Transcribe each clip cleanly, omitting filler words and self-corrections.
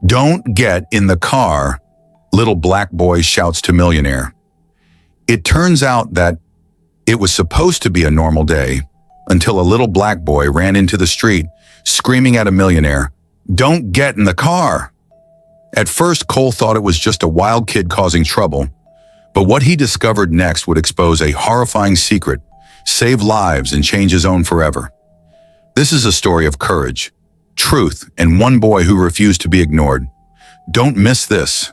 "Don't get in the car," little black boy shouts to Millionaire. It turns out that it was supposed to be a normal day until a little black boy ran into the street screaming at a Millionaire, "Don't get in the car." At first, Cole thought it was just a wild kid causing trouble, but what he discovered next would expose a horrifying secret, save lives, and change his own forever. This is a story of courage, truth, and one boy who refused to be ignored. Don't miss this.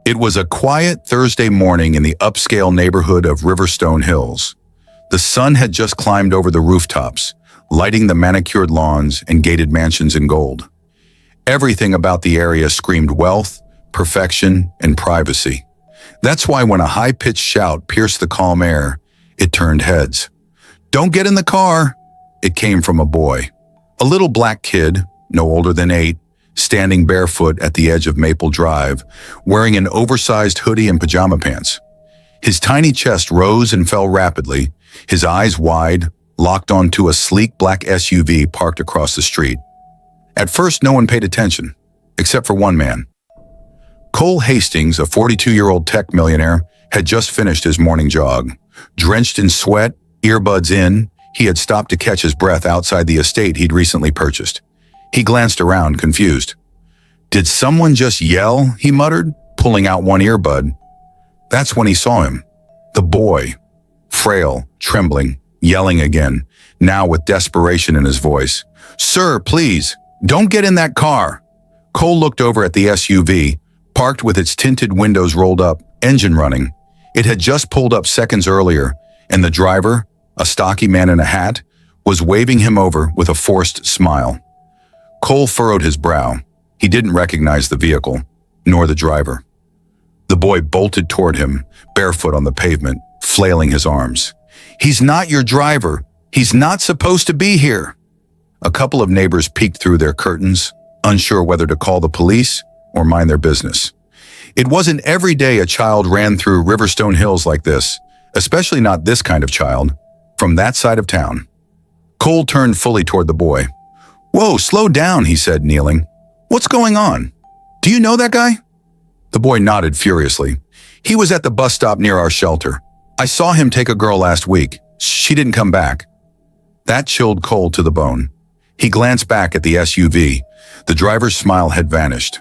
It was a quiet Thursday morning in the upscale neighborhood of Riverstone Hills. The sun had just climbed over the rooftops, lighting the manicured lawns and gated mansions in gold. Everything about the area screamed wealth, perfection, and privacy. That's why when a high-pitched shout pierced the calm air, it turned heads. "Don't get in the car!" It came from a boy. A little black kid, no older than 8, standing barefoot at the edge of Maple Drive, wearing an oversized hoodie and pajama pants. His tiny chest rose and fell rapidly, his eyes wide, locked onto a sleek black SUV parked across the street. At first, no one paid attention, except for one man. Cole Hastings, a 42-year-old tech millionaire, had just finished his morning jog. Drenched in sweat, earbuds in, he had stopped to catch his breath outside the estate he'd recently purchased. He glanced around, confused. "Did someone just yell?" he muttered, pulling out one earbud. That's when he saw him. The boy, frail, trembling, yelling again, now with desperation in his voice. "Sir, please, don't get in that car." Cole looked over at the SUV, parked with its tinted windows rolled up, engine running. It had just pulled up seconds earlier, and the driver, a stocky man in a hat, was waving him over with a forced smile. Cole furrowed his brow. He didn't recognize the vehicle, nor the driver. The boy bolted toward him, barefoot on the pavement, flailing his arms. "He's not your driver. He's not supposed to be here." A couple of neighbors peeked through their curtains, unsure whether to call the police or mind their business. It wasn't every day a child ran through Riverstone Hills like this, especially not this kind of child, from that side of town. Cole turned fully toward the boy. "Whoa, slow down," he said, kneeling. "What's going on? Do you know that guy?" The boy nodded furiously. "He was at the bus stop near our shelter. I saw him take a girl last week. She didn't come back." That chilled Cole to the bone. He glanced back at the SUV. The driver's smile had vanished.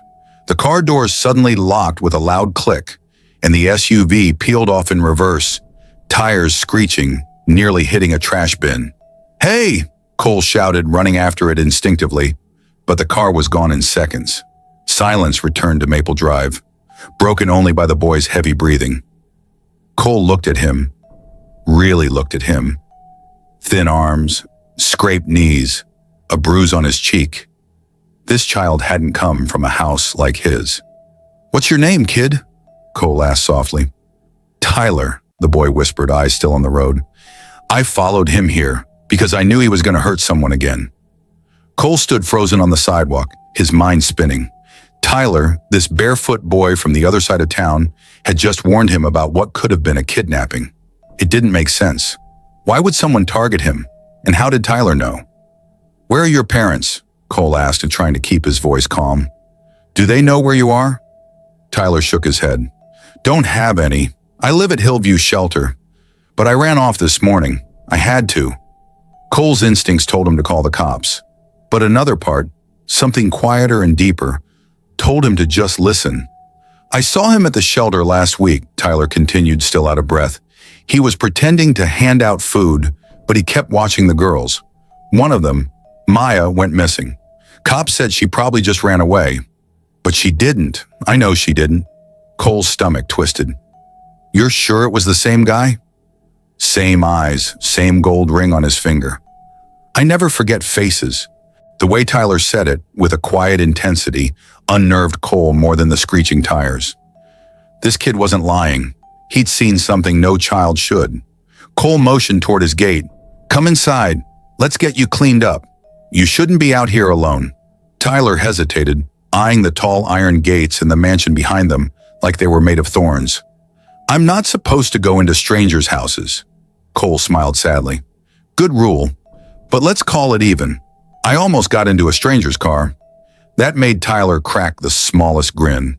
The car doors suddenly locked with a loud click, and the SUV peeled off in reverse, tires screeching, nearly hitting a trash bin. "Hey!" Cole shouted, running after it instinctively, but the car was gone in seconds. Silence returned to Maple Drive, broken only by the boy's heavy breathing. Cole looked at him, really looked at him. Thin arms, scraped knees, a bruise on his cheek. This child hadn't come from a house like his. "What's your name, kid?" Cole asked softly. "Tyler," the boy whispered, eyes still on the road. "I followed him here because I knew he was going to hurt someone again." Cole stood frozen on the sidewalk, his mind spinning. Tyler, this barefoot boy from the other side of town, had just warned him about what could have been a kidnapping. It didn't make sense. Why would someone target him? And how did Tyler know? "Where are your parents?" Cole asked, and trying to keep his voice calm. "Do they know where you are?" Tyler shook his head. "Don't have any. I live at Hillview Shelter. But I ran off this morning. I had to." Cole's instincts told him to call the cops. But another part, something quieter and deeper, told him to just listen. "I saw him at the shelter last week," Tyler continued, still out of breath. "He was pretending to hand out food, but he kept watching the girls. One of them, Maya, went missing. Cops said she probably just ran away. But she didn't. I know she didn't." Cole's stomach twisted. "You're sure it was the same guy?" Same eyes, same gold ring on his finger. I never forget faces. The way Tyler said it, with a quiet intensity, unnerved Cole more than the screeching tires. This kid wasn't lying. He'd seen something no child should. Cole motioned toward his gate. "Come inside. Let's get you cleaned up. You shouldn't be out here alone." Tyler hesitated, eyeing the tall iron gates and the mansion behind them like they were made of thorns. "I'm not supposed to go into strangers' houses." Cole smiled sadly. Good rule, but let's call it even. I almost got into a stranger's car. That made Tyler crack the smallest grin.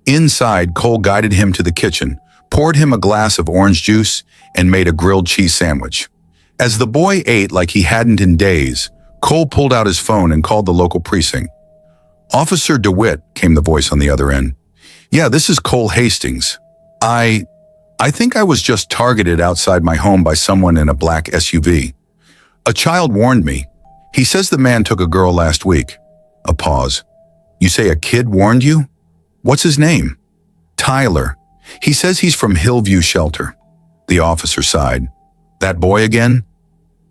Inside, Cole guided him to the kitchen, poured him a glass of orange juice, and made a grilled cheese sandwich. As the boy ate like he hadn't in days, Cole pulled out his phone and called the local precinct. Officer DeWitt, came the voice on the other end. Yeah, this is Cole Hastings. I think I was just targeted outside my home by someone in a black SUV. A child warned me. He says the man took a girl last week. A pause. You say a kid warned you? What's his name? Tyler. He says he's from Hillview Shelter. The officer sighed. That boy again?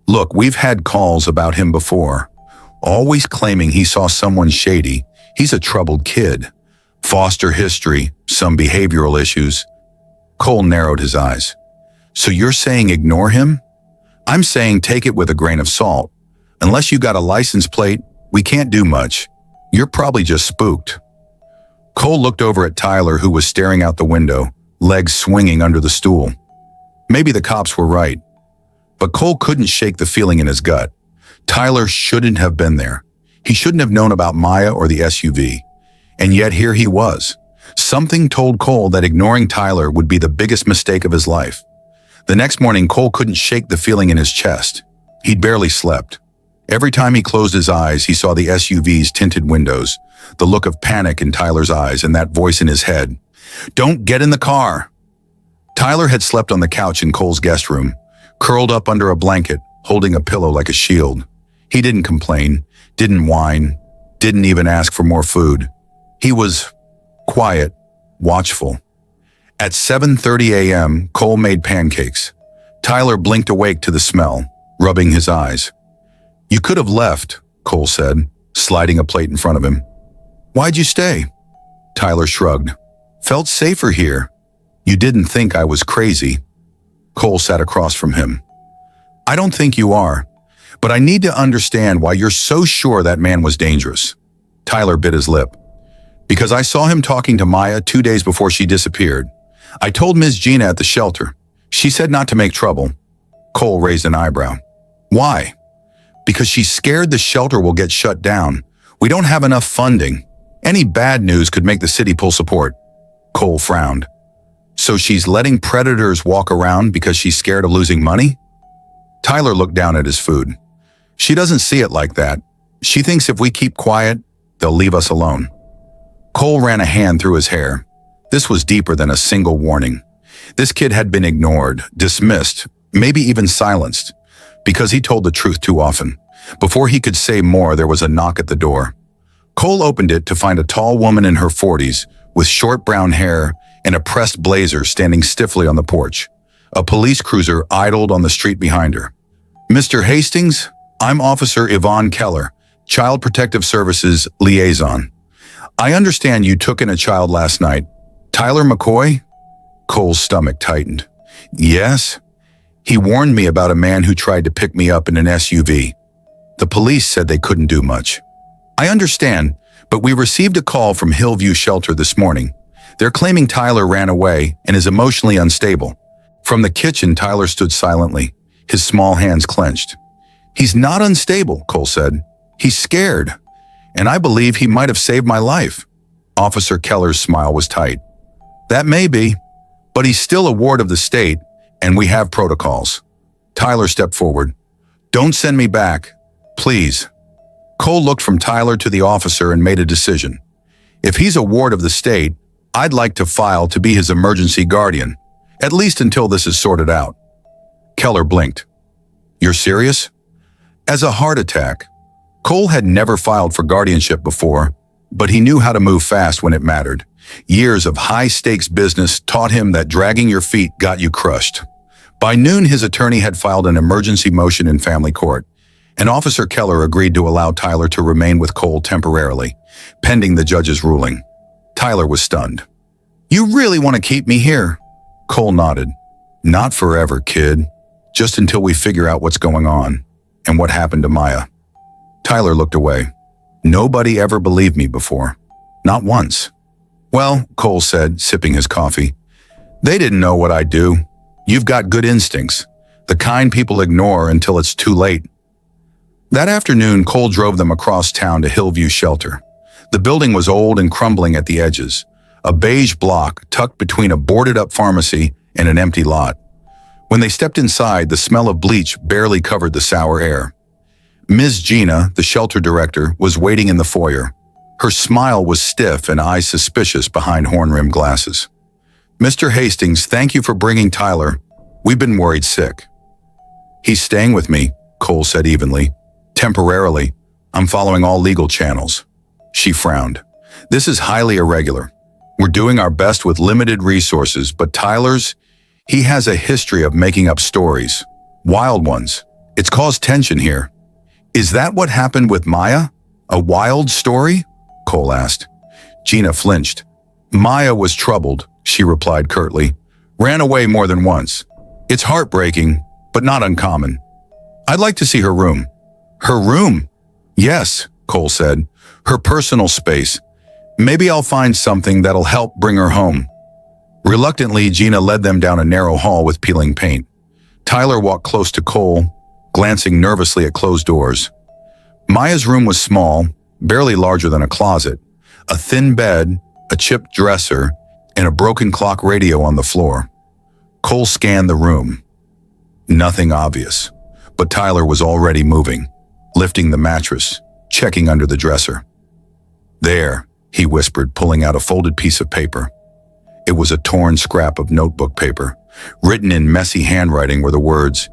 Look, we've had calls about him before. Always claiming he saw someone shady. He's a troubled kid. Foster history, some behavioral issues. Cole narrowed his eyes. So you're saying ignore him? I'm saying take it with a grain of salt. Unless you got a license plate, we can't do much. You're probably just spooked. Cole looked over at Tyler, who was staring out the window, legs swinging under the stool. Maybe the cops were right. But Cole couldn't shake the feeling in his gut. Tyler shouldn't have been there. He shouldn't have known about Maya or the SUV. And yet here he was. Something told Cole that ignoring Tyler would be the biggest mistake of his life. The next morning, Cole couldn't shake the feeling in his chest. He'd barely slept. Every time he closed his eyes, he saw the SUV's tinted windows, the look of panic in Tyler's eyes, and that voice in his head. Don't get in the car. Tyler had slept on the couch in Cole's guest room, curled up under a blanket, holding a pillow like a shield. He didn't complain, didn't whine, didn't even ask for more food. He was quiet, watchful. At 7:30 a.m., Cole made pancakes. Tyler blinked awake to the smell, rubbing his eyes. You could have left, Cole said, sliding a plate in front of him. Why'd you stay? Tyler shrugged. Felt safer here. You didn't think I was crazy. Cole sat across from him. I don't think you are, but I need to understand why you're so sure that man was dangerous. Tyler bit his lip. Because I saw him talking to Maya 2 days before she disappeared. I told Ms. Gina at the shelter. She said not to make trouble. Cole raised an eyebrow. Why? Because she's scared the shelter will get shut down. We don't have enough funding. Any bad news could make the city pull support. Cole frowned. So she's letting predators walk around because she's scared of losing money? Tyler looked down at his food. She doesn't see it like that. She thinks if we keep quiet, they'll leave us alone. Cole ran a hand through his hair. This was deeper than a single warning. This kid had been ignored, dismissed, maybe even silenced, because he told the truth too often. Before he could say more, there was a knock at the door. Cole opened it to find a tall woman in her 40s with short brown hair and a pressed blazer standing stiffly on the porch. A police cruiser idled on the street behind her. Mr. Hastings, I'm Officer Yvonne Keller, Child Protective Services Liaison. I understand you took in a child last night. Tyler McCoy? Cole's stomach tightened. Yes. He warned me about a man who tried to pick me up in an SUV. The police said they couldn't do much. I understand, but we received a call from Hillview Shelter this morning. They're claiming Tyler ran away and is emotionally unstable. From the kitchen, Tyler stood silently, his small hands clenched. He's not unstable, Cole said. He's scared, and I believe he might have saved my life. Officer Keller's smile was tight. That may be, but he's still a ward of the state, and we have protocols. Tyler stepped forward. Don't send me back, please. Cole looked from Tyler to the officer and made a decision. If he's a ward of the state, I'd like to file to be his emergency guardian, at least until this is sorted out. Keller blinked. You're serious? As a heart attack. Cole had never filed for guardianship before, but he knew how to move fast when it mattered. Years of high-stakes business taught him that dragging your feet got you crushed. By noon, his attorney had filed an emergency motion in family court, and Officer Keller agreed to allow Tyler to remain with Cole temporarily, pending the judge's ruling. Tyler was stunned. You really want to keep me here? Cole nodded. Not forever, kid. Just until we figure out what's going on and what happened to Maya. Tyler looked away. Nobody ever believed me before. Not once. Well, Cole said, sipping his coffee, they didn't know what I'd do. You've got good instincts. The kind people ignore until it's too late. That afternoon, Cole drove them across town to Hillview Shelter. The building was old and crumbling at the edges, a beige block tucked between a boarded-up pharmacy and an empty lot. When they stepped inside, the smell of bleach barely covered the sour air. Ms. Gina, the shelter director, was waiting in the foyer. Her smile was stiff and eyes suspicious behind horn-rimmed glasses. "Mr. Hastings, thank you for bringing Tyler. We've been worried sick." "He's staying with me," Cole said evenly. "Temporarily. I'm following all legal channels." She frowned. "This is highly irregular. We're doing our best with limited resources, but he has a history of making up stories. Wild ones. It's caused tension here." "Is that what happened with Maya? A wild story?" Cole asked. Gina flinched. "Maya was troubled," she replied curtly. "Ran away more than once. It's heartbreaking, but not uncommon. I'd like to see her room." "Her room?" "Yes," Cole said. "Her personal space. Maybe I'll find something that'll help bring her home." Reluctantly, Gina led them down a narrow hall with peeling paint. Tyler walked close to Cole, glancing nervously at closed doors. Maya's room was small, barely larger than a closet. A thin bed, a chipped dresser, and a broken clock radio on the floor. Cole scanned the room. Nothing obvious, but Tyler was already moving, lifting the mattress, checking under the dresser. "There," he whispered, pulling out a folded piece of paper. It was a torn scrap of notebook paper. Written in messy handwriting were the words,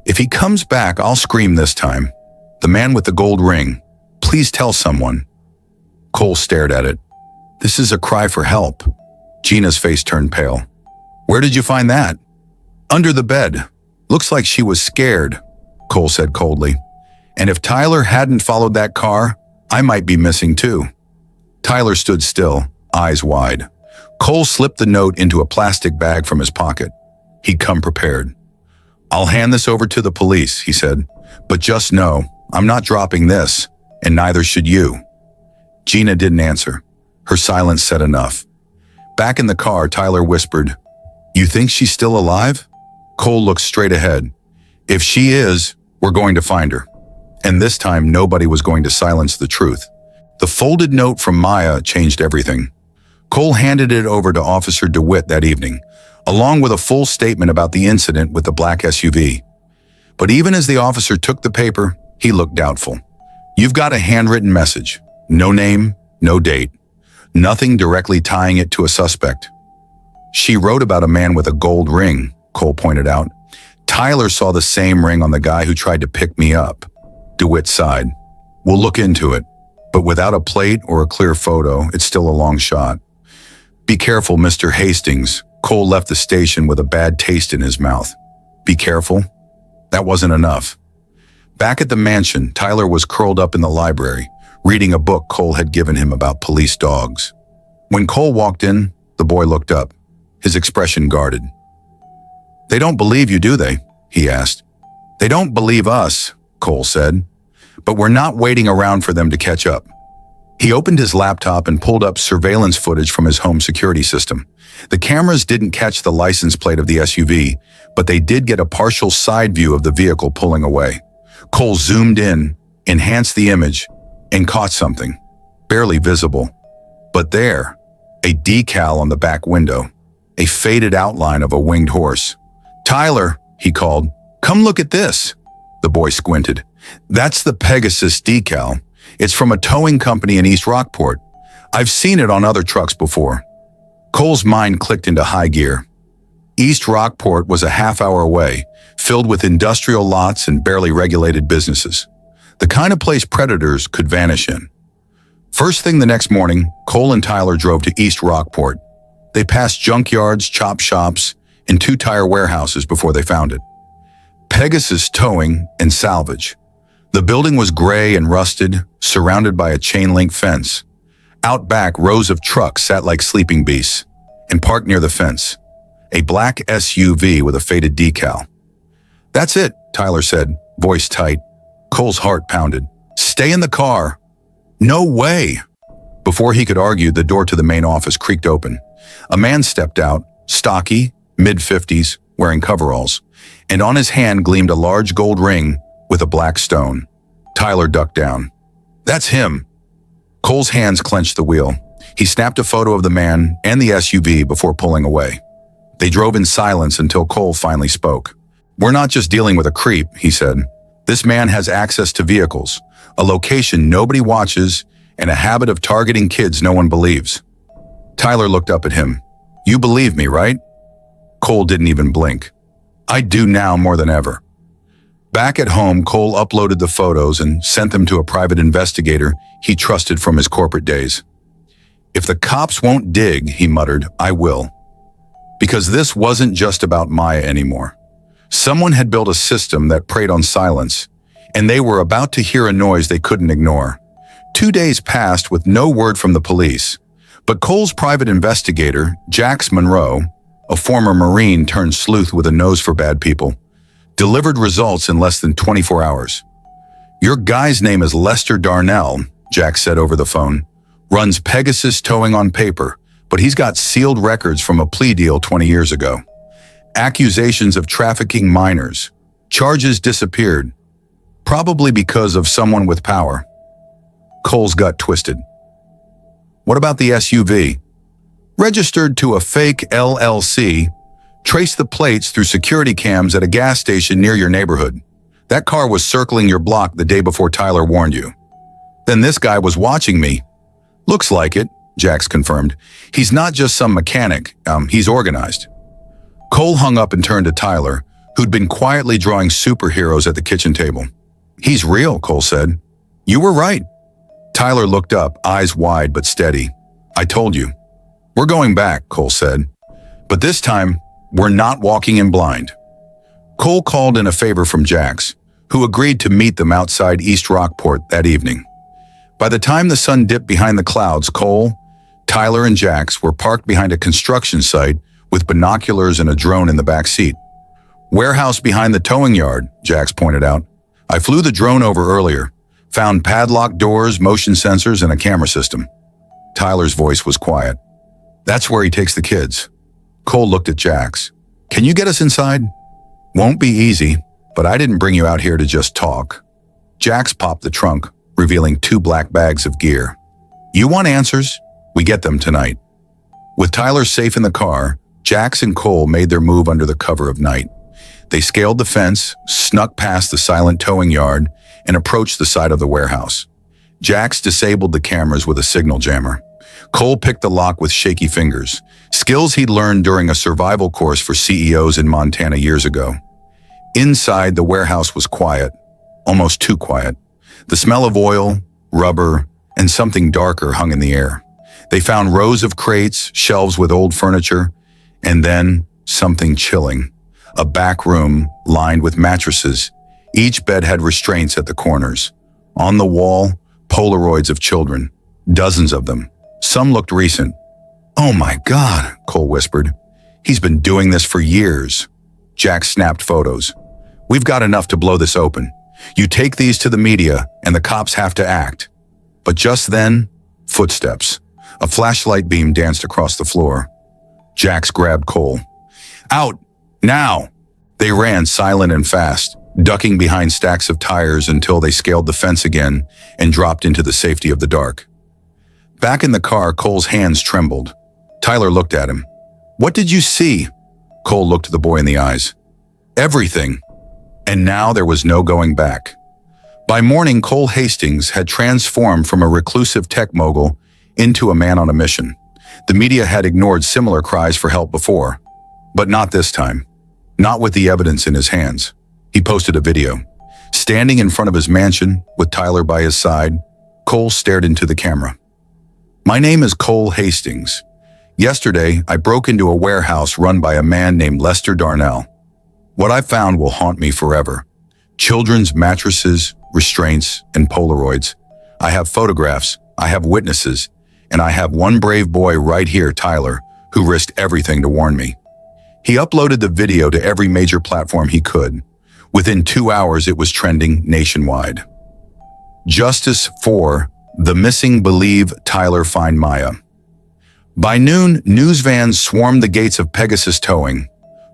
"If he comes back, I'll scream this time. The man with the gold ring. Please tell someone." Cole stared at it. "This is a cry for help." Gina's face turned pale. "Where did you find that?" "Under the bed. Looks like she was scared," Cole said coldly. "And if Tyler hadn't followed that car, I might be missing too." Tyler stood still, eyes wide. Cole slipped the note into a plastic bag from his pocket. He'd come prepared. "I'll hand this over to the police," he said. "But just know, I'm not dropping this, and neither should you." Gina didn't answer. Her silence said enough. Back in the car, Tyler whispered, "You think she's still alive?" Cole looked straight ahead. "If she is, we're going to find her." And this time, nobody was going to silence the truth. The folded note from Maya changed everything. Cole handed it over to Officer DeWitt that evening, along with a full statement about the incident with the black SUV. But even as the officer took the paper, he looked doubtful. "You've got a handwritten message. No name, no date. Nothing directly tying it to a suspect." "She wrote about a man with a gold ring," Cole pointed out. "Tyler saw the same ring on the guy who tried to pick me up." DeWitt sighed. "We'll look into it, but without a plate or a clear photo, it's still a long shot." "Be careful, Mr. Hastings." Cole left the station with a bad taste in his mouth. Be careful? That wasn't enough. Back at the mansion, Tyler was curled up in the library, reading a book Cole had given him about police dogs. When Cole walked in, the boy looked up, his expression guarded. "They don't believe you, do they?" he asked. "They don't believe us," Cole said. "But we're not waiting around for them to catch up." He opened his laptop and pulled up surveillance footage from his home security system. The cameras didn't catch the license plate of the SUV, but they did get a partial side view of the vehicle pulling away. Cole zoomed in, enhanced the image, and caught something, barely visible. But there, a decal on the back window, a faded outline of a winged horse. "Tyler," he called, "come look at this." The boy squinted. "That's the Pegasus decal. It's from a towing company in East Rockport. I've seen it on other trucks before." Cole's mind clicked into high gear. East Rockport was a half-hour away, filled with industrial lots and barely regulated businesses. The kind of place predators could vanish in. First thing the next morning, Cole and Tyler drove to East Rockport. They passed junkyards, chop shops, and 2 tire warehouses before they found it. Pegasus Towing and Salvage. The building was gray and rusted, surrounded by a chain-link fence. Out back, rows of trucks sat like sleeping beasts, and parked near the fence. A black SUV with a faded decal. "That's it," Tyler said, voice tight. Cole's heart pounded. "Stay in the car." "No way." Before he could argue, the door to the main office creaked open. A man stepped out, stocky, mid-50s, wearing coveralls. and on his hand gleamed a large gold ring with a black stone. Tyler ducked down. "That's him." Cole's hands clenched the wheel. He snapped a photo of the man and the SUV before pulling away. They drove in silence until Cole finally spoke. "We're not just dealing with a creep," he said. "This man has access to vehicles, a location nobody watches, and a habit of targeting kids no one believes." Tyler looked up at him. "You believe me, right?" Cole didn't even blink. "I do now more than ever." Back at home, Cole uploaded the photos and sent them to a private investigator he trusted from his corporate days. "If the cops won't dig," he muttered, "I will." Because this wasn't just about Maya anymore. Someone had built a system that preyed on silence, and they were about to hear a noise they couldn't ignore. 2 days passed with no word from the police, but Cole's private investigator, Jax Monroe, a former Marine turned sleuth with a nose for bad people, delivered results in less than 24 hours. "Your guy's name is Lester Darnell," Jax said over the phone. "Runs Pegasus Towing on paper, but he's got sealed records from a plea deal 20 years ago. Accusations of trafficking minors. Charges disappeared. Probably because of someone with power." Cole's gut twisted. "What about the SUV?" "Registered to a fake LLC. Trace the plates through security cams at a gas station near your neighborhood. That car was circling your block the day before Tyler warned you." "Then this guy was watching me." "Looks like it," Jax confirmed. "He's not just some mechanic, he's organized." Cole hung up and turned to Tyler, who'd been quietly drawing superheroes at the kitchen table. "He's real," Cole said. "You were right." Tyler looked up, eyes wide but steady. "I told you." "We're going back," Cole said. "But this time, we're not walking in blind." Cole called in a favor from Jax, who agreed to meet them outside East Rockport that evening. By the time the sun dipped behind the clouds, Cole, Tyler, and Jax were parked behind a construction site with binoculars and a drone in the back seat. "Warehouse behind the towing yard," Jax pointed out. "I flew the drone over earlier. Found padlocked doors, motion sensors, and a camera system." Tyler's voice was quiet. "That's where he takes the kids." Cole looked at Jax. "Can you get us inside?" "Won't be easy, but I didn't bring you out here to just talk." Jax popped the trunk, revealing 2 black bags of gear. "You want answers? We get them tonight." With Tyler safe in the car, Jax and Cole made their move under the cover of night. They scaled the fence, snuck past the silent towing yard, and approached the side of the warehouse. Jax disabled the cameras with a signal jammer. Cole picked the lock with shaky fingers, skills he'd learned during a survival course for CEOs in Montana years ago. Inside, the warehouse was quiet, almost too quiet. The smell of oil, rubber, and something darker hung in the air. They found rows of crates, shelves with old furniture, and then something chilling. A back room lined with mattresses. Each bed had restraints at the corners. On the wall, Polaroids of children, dozens of them. Some looked recent. "Oh my God," Cole whispered. "He's been doing this for years." Jack snapped photos. "We've got enough to blow this open. You take these to the media, and the cops have to act." But just then, footsteps. A flashlight beam danced across the floor. Jax grabbed Cole. "Out! Now!" They ran silent and fast, ducking behind stacks of tires until they scaled the fence again and dropped into the safety of the dark. Back in the car, Cole's hands trembled. Tyler looked at him. "What did you see?" Cole looked the boy in the eyes. "Everything." And now there was no going back. By morning, Cole Hastings had transformed from a reclusive tech mogul into a man on a mission. The media had ignored similar cries for help before, but not this time. Not with the evidence in his hands. He posted a video. Standing in front of his mansion, with Tyler by his side, Cole stared into the camera. "My name is Cole Hastings. Yesterday, I broke into a warehouse run by a man named Lester Darnell. What I found will haunt me forever. Children's mattresses, restraints, and Polaroids. I have photographs, I have witnesses, and I have one brave boy right here, Tyler, who risked everything to warn me." He uploaded the video to every major platform he could. Within 2 hours, it was trending nationwide. Justice for the missing believe Tyler find Maya. By noon, news vans swarmed the gates of Pegasus Towing.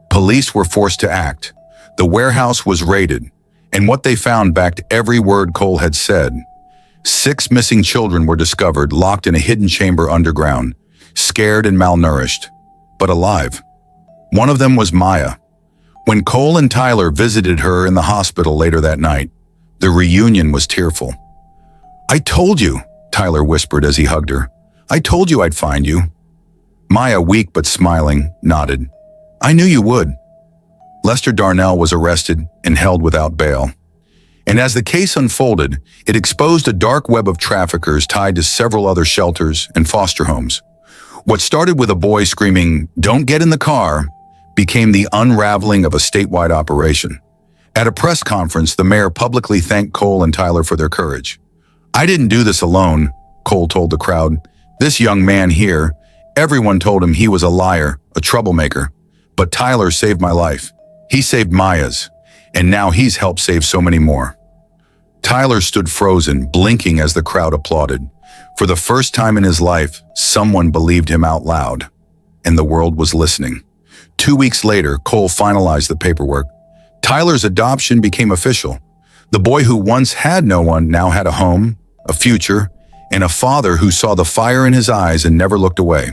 Police were forced to act. The warehouse was raided, and what they found backed every word Cole had said. 6 missing children were discovered, locked in a hidden chamber underground, scared and malnourished, but alive. One of them was Maya. When Cole and Tyler visited her in the hospital later that night, the reunion was tearful. "I told you," Tyler whispered as he hugged her. "I told you I'd find you." Maya, weak but smiling, nodded. "I knew you would." Lester Darnell was arrested and held without bail. And as the case unfolded, it exposed a dark web of traffickers tied to several other shelters and foster homes. What started with a boy screaming, "Don't get in the car," became the unraveling of a statewide operation. At a press conference, the mayor publicly thanked Cole and Tyler for their courage. "I didn't do this alone," Cole told the crowd. "This young man here, everyone told him he was a liar, a troublemaker. But Tyler saved my life. He saved Maya's, and now he's helped save so many more." Tyler stood frozen, blinking as the crowd applauded. For the first time in his life, someone believed him out loud, and the world was listening. 2 weeks later, Cole finalized the paperwork. Tyler's adoption became official. The boy who once had no one now had a home, a future, and a father who saw the fire in his eyes and never looked away.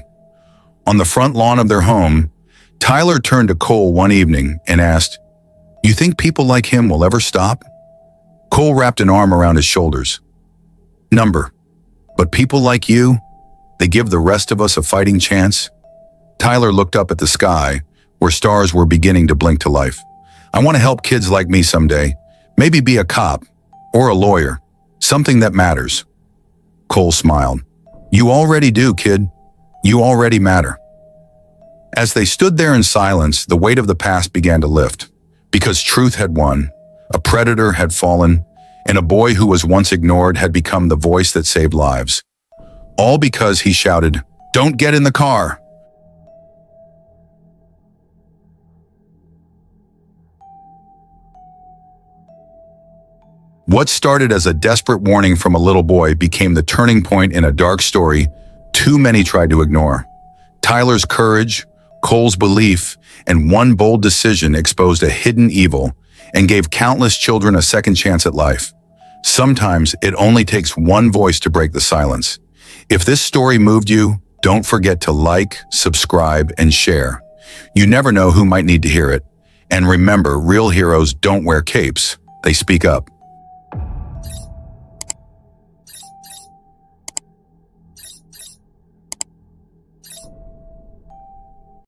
On the front lawn of their home, Tyler turned to Cole one evening and asked, "You think people like him will ever stop?" Cole wrapped an arm around his shoulders. "Number, but people like you, they give the rest of us a fighting chance." Tyler looked up at the sky, where stars were beginning to blink to life. "I want to help kids like me someday, maybe be a cop or a lawyer, something that matters." Cole smiled. "You already do, kid. You already matter." As they stood there in silence, the weight of the past began to lift, because truth had won, a predator had fallen, and a boy who was once ignored had become the voice that saved lives. All because he shouted, "Don't get in the car!" What started as a desperate warning from a little boy became the turning point in a dark story too many tried to ignore. Tyler's courage, Cole's belief, and one bold decision exposed a hidden evil and gave countless children a second chance at life. Sometimes it only takes one voice to break the silence. If this story moved you, don't forget to like, subscribe, and share. You never know who might need to hear it. And remember, real heroes don't wear capes, they speak up.